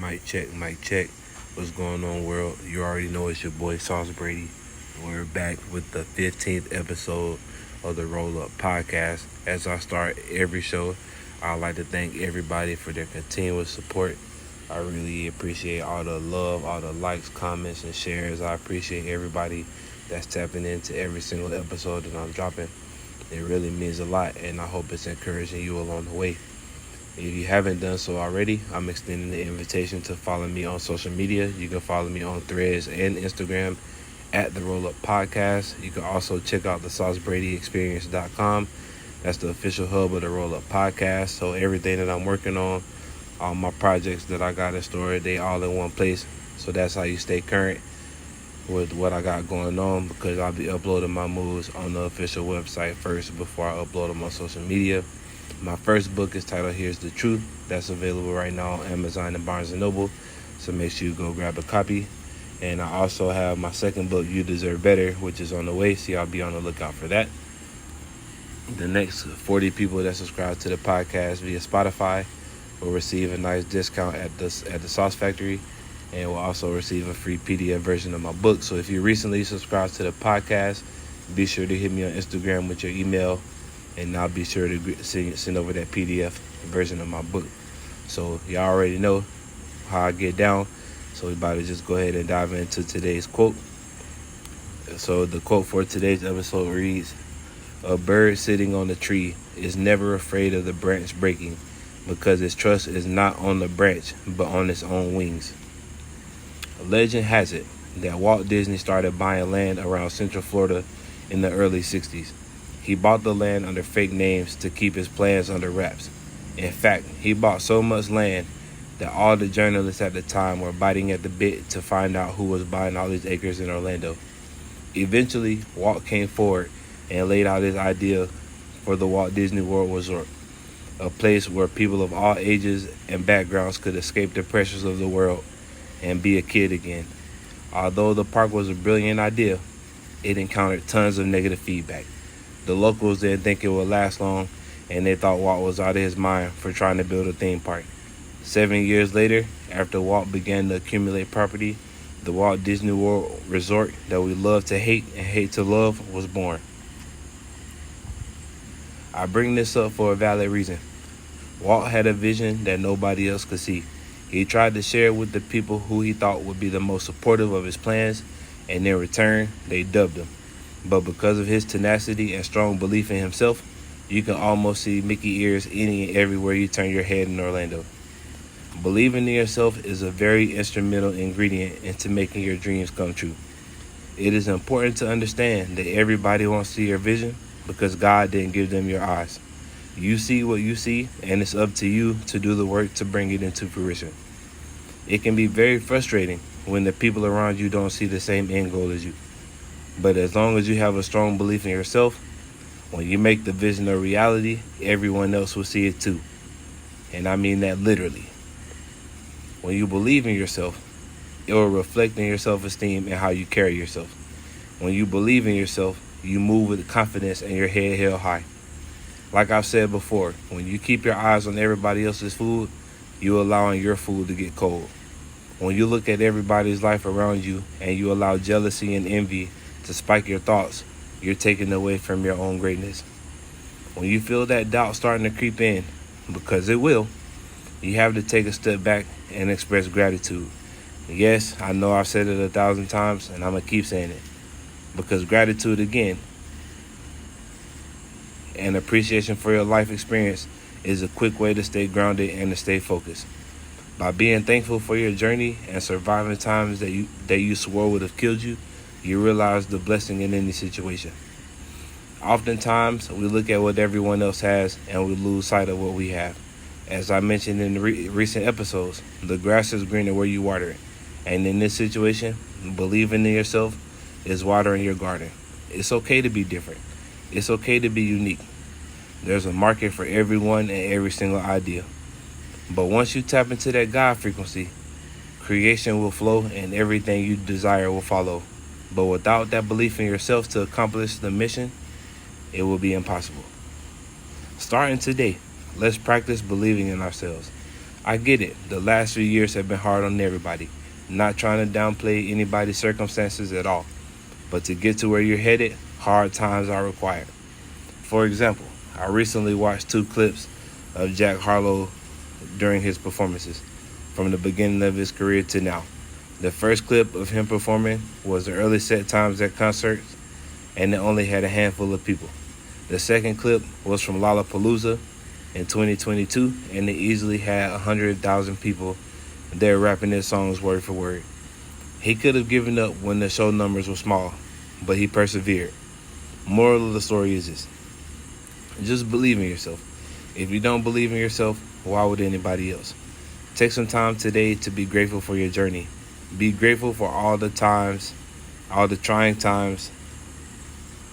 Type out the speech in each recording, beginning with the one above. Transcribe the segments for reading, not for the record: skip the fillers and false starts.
Mic check, mic check. What's going on, world? You already know it's your boy Sauce Brady. We're back with the 15th episode of the Roll Up Podcast. As I start every show, I'd like to thank everybody for their continuous support. I really appreciate all the love, all the likes, comments, and shares. I appreciate everybody that's tapping into every single episode that I'm dropping. It really means a lot, and I hope it's encouraging you along the way. If you haven't done so already, I'm extending the invitation to follow me on social media. You can follow me on Threads and Instagram at the Roll Up Podcast. You can also check out the SauceBradyExperience.com. That's the official hub of the Roll Up Podcast. So everything that I'm working on, all my projects that I got in store, they all in one place. So that's how you stay current with what I got going on, because I'll be uploading my moves on the official website first before I upload them on social media. My first book is titled Here's the Truth. That's available right now on Amazon and Barnes & Noble. So make sure you go grab a copy. And I also have my second book, You Deserve Better, which is on the way. So y'all be on the lookout for that. The next 40 people that subscribe to the podcast via Spotify will receive a nice discount at the Sauce Factory, and will also receive a free PDF version of my book. So if you recently subscribed to the podcast, be sure to hit me on Instagram with your email, and I'll be sure to send over that PDF version of my book. So y'all already know how I get down. So we about to just go ahead and dive into today's quote. So the quote for today's episode reads, "A bird sitting on a tree is never afraid of the branch breaking, because its trust is not on the branch, but on its own wings." Legend has it that Walt Disney started buying land around Central Florida in the early 60s. He bought the land under fake names to keep his plans under wraps. In fact, he bought so much land that all the journalists at the time were biting at the bit to find out who was buying all these acres in Orlando. Eventually, Walt came forward and laid out his idea for the Walt Disney World Resort, a place where people of all ages and backgrounds could escape the pressures of the world and be a kid again. Although the park was a brilliant idea, it encountered tons of negative feedback. The locals didn't think it would last long, and they thought Walt was out of his mind for trying to build a theme park. 7 years later, after Walt began to accumulate property, the Walt Disney World Resort that we love to hate and hate to love was born. I bring this up for a valid reason. Walt had a vision that nobody else could see. He tried to share it with the people who he thought would be the most supportive of his plans, and in return, they dubbed him. But because of his tenacity and strong belief in himself, you can almost see Mickey ears any and everywhere you turn your head in Orlando. Believing in yourself is a very instrumental ingredient into making your dreams come true. It is important to understand that everybody won't see your vision because God didn't give them your eyes. You see what you see, and it's up to you to do the work to bring it into fruition. It can be very frustrating when the people around you don't see the same end goal as you. But as long as you have a strong belief in yourself, when you make the vision a reality, everyone else will see it too. And I mean that literally. When you believe in yourself, it will reflect in your self-esteem and how you carry yourself. When you believe in yourself, you move with confidence and your head held high. Like I've said before, when you keep your eyes on everybody else's food, you're allowing your food to get cold. When you look at everybody's life around you and you allow jealousy and envy to spike your thoughts, you're taking away from your own greatness. When you feel that doubt starting to creep in, because it will, you have to take a step back and express gratitude. Yes, I know I've said it 1,000 times, and I'm going to keep saying it. Because gratitude, again, and appreciation for your life experience is a quick way to stay grounded and to stay focused. By being thankful for your journey and surviving times that you swore would have killed you, you realize the blessing in any situation. Oftentimes, we look at what everyone else has and we lose sight of what we have. As I mentioned in the recent episodes, the grass is greener where you water it. And in this situation, believing in yourself is watering your garden. It's okay to be different. It's okay to be unique. There's a market for everyone and every single idea. But once you tap into that God frequency, creation will flow and everything you desire will follow. But without that belief in yourself to accomplish the mission, it will be impossible. Starting today, let's practice believing in ourselves. I get it. The last few years have been hard on everybody. Not trying to downplay anybody's circumstances at all. But to get to where you're headed, hard times are required. For example, I recently watched 2 clips of Jack Harlow during his performances, from the beginning of his career to now. The first clip of him performing was the early set times at concerts, and it only had a handful of people. The second clip was from Lollapalooza in 2022, and it easily had 100,000 people there rapping his songs word for word. He could have given up when the show numbers were small, but he persevered. Moral of the story is this: just believe in yourself. If you don't believe in yourself, why would anybody else? Take some time today to be grateful for your journey. Be grateful for all the times, all the trying times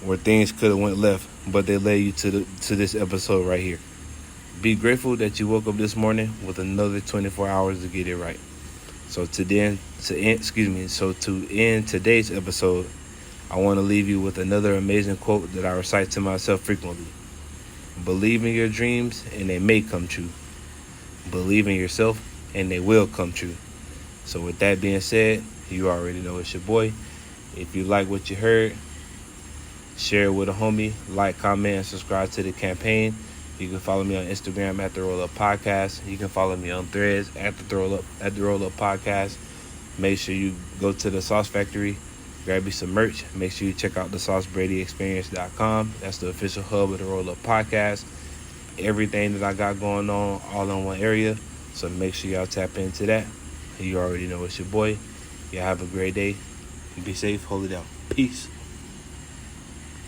where things could have went left, but they led you to this episode right here. Be grateful that you woke up this morning with another 24 hours to get it right. So to end today's episode, I want to leave you with another amazing quote that I recite to myself frequently. Believe in your dreams and they may come true. Believe in yourself and they will come true. So with that being said, you already know it's your boy. If you like what you heard, share it with a homie, like, comment, and subscribe to the campaign. You can follow me on Instagram at the Roll Up Podcast. You can follow me on Threads at the Roll Up Podcast. Make sure you go to the Sauce Factory, grab you some merch. Make sure you check out the SauceBradyExperience.com. That's the official hub of the Roll Up Podcast. Everything that I got going on all in one area. So make sure y'all tap into that. You already know it's your boy. Y'all have a great day. Be safe. Hold it down. Peace.